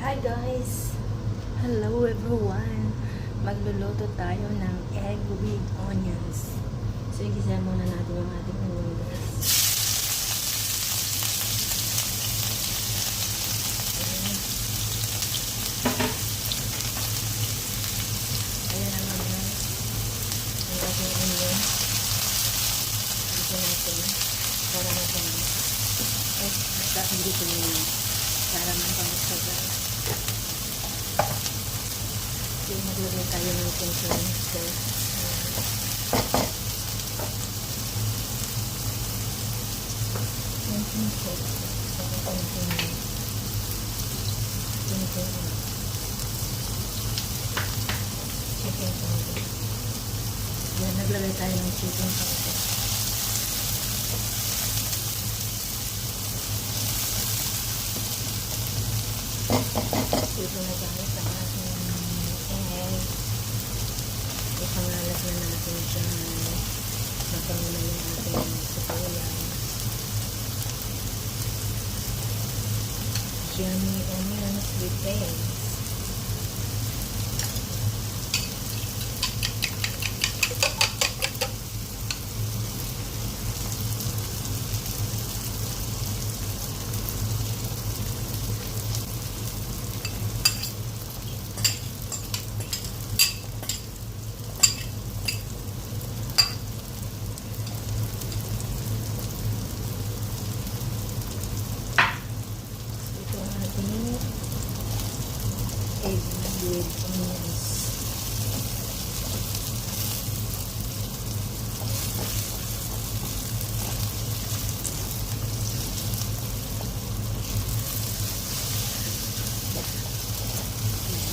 Hi guys! Hello everyone! Magluluto tayo ng egg with onions. So, igisa muna natin yung ating onion guys. Ayan na mga guys. Ang ating onion. Igisa natin. Para natin. Ay, basta hindi ko yun. Para mampangsagal. So, maglagay tayo ng concerns guys. Chicken powder. Yan, naglagay tayo ng chicken powder. Ito na guys ang ating egg. Ipangalat na natin siya. Mabango na yung ating sibuyas. Yummy onions with eggs. Egg with onions.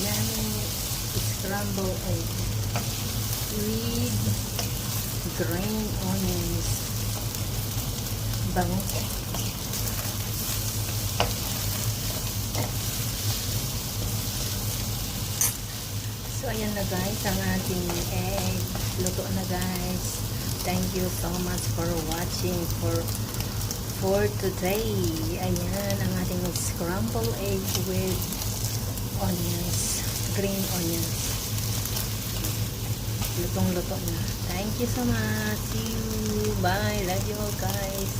Yummy scrambled egg with green onions. Bango. So, ayan na guys, ang ating egg. Luto na guys. Thank you so much for watching for today. Ayan, ang ating scrambled egg with onions. Green onions. Lutong-luto na. Thank you so much. See you. Bye. Love you all guys.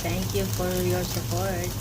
Thank you for your support.